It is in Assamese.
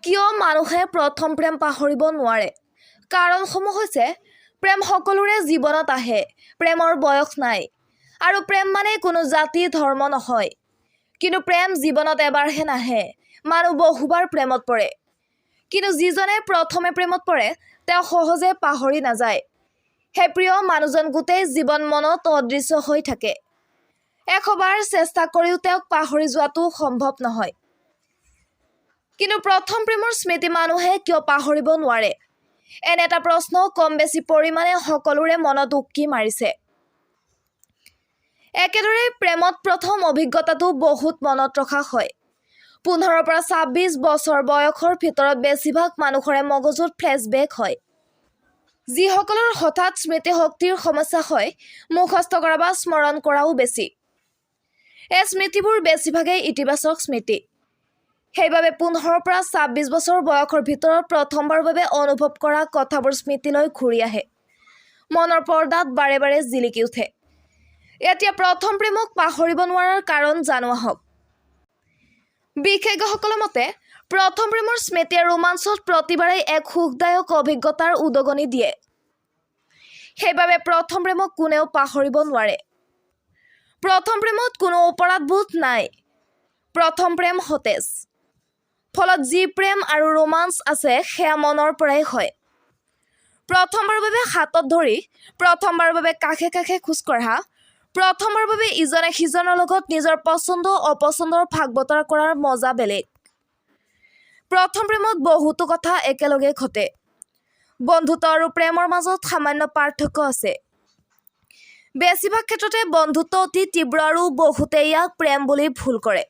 কিয় মানুহে প্ৰথম প্ৰেম পাহৰিব নোৱাৰে? কাৰণসমূহ হৈছে প্ৰেম সকলোৰে জীৱনত আহে, প্ৰেমৰ বয়স নাই, আৰু প্ৰেম মানে কোনো জাতি ধৰ্ম নহয়। কিন্তু প্ৰেম জীৱনত এবাৰহে নাহে, মানুহ বহুবাৰ প্ৰেমত পৰে। কিন্তু যিজনে প্ৰথমে প্ৰেমত পৰে তেওঁ সহজে পাহৰি নাযায়। সেই প্ৰিয় মানুহজন গোটেই জীৱন মনত অদৃশ্য হৈ থাকে। এশবাৰ চেষ্টা কৰিও তেওঁক পাহৰি যোৱাটো সম্ভৱ নহয়। কিন্তু প্ৰথম প্ৰেমৰ স্মৃতি মানুহে কিয় পাহৰিব নোৱাৰে? এনে এটা প্ৰশ্ন কম বেছি পৰিমাণে সকলোৰে মনত উকি মাৰিছে। একেদৰে প্ৰেমত প্ৰথম অভিজ্ঞতাটো বহুত মনত ৰখা হয়। 15 পৰা 26 বছৰ বয়সৰ ভিতৰত বেছিভাগ মানুহৰে মগজুত ফ্লেশ্ববেক হয়। যিসকলৰ হঠাৎ স্মৃতিশক্তিৰ সমস্যা হয়, মুখস্থ কৰা বা স্মৰণ কৰাও বেছি। এই স্মৃতিবোৰ বেছিভাগেই ইতিবাচক স্মৃতি। সেইবাবে 15 পৰা 26 বছৰ বয়সৰ ভিতৰত প্ৰথমবাৰৰ বাবে অনুভৱ কৰা কথাবোৰ স্মৃতিলৈ ঘূৰি আহে, মনৰ পৰ্দাত বাৰে বাৰে জিলিকি উঠে। এতিয়া প্ৰথম প্ৰেমক পাহৰিব নোৱাৰাৰ কাৰণ জানো আহক। বিশেষজ্ঞসকলৰ মতে প্ৰথম প্ৰেমৰ স্মৃতিয়ে ৰোমাঞ্চত প্ৰতিবাৰেই এক সুখদায়ক অভিজ্ঞতাৰ উদগনি দিয়ে। সেইবাবে প্ৰথম প্ৰেমক কোনেও পাহৰিব নোৱাৰে। প্ৰথম প্ৰেমত কোনো অপৰাধবোধ নাই। প্ৰথম প্ৰেম সতেজ। ফলত যি প্ৰেম আৰু ৰোমাঞ্চ আছে সেয়া মনৰ পৰাই হয়। প্ৰথমবাৰৰ বাবে হাতত ধৰি, প্ৰথমবাৰৰ বাবে কাষে কাষে খোজকঢ়া, প্ৰথমবাৰৰ বাবে ইজনে সিজনৰ লগত নিজৰ পচন্দ অপচন্দৰ ভাগ বতৰা কৰাৰ মজা বেলেগ। প্ৰথম প্ৰেমত বহুতো কথা একেলগে ঘটে। বন্ধুত্ব আৰু প্ৰেমৰ মাজত সামান্য পাৰ্থক্য আছে। বেছিভাগ ক্ষেত্ৰতে বন্ধুত্ব অতি তীব্ৰ আৰু বহুতে ইয়াক প্ৰেম বুলি ভুল কৰে।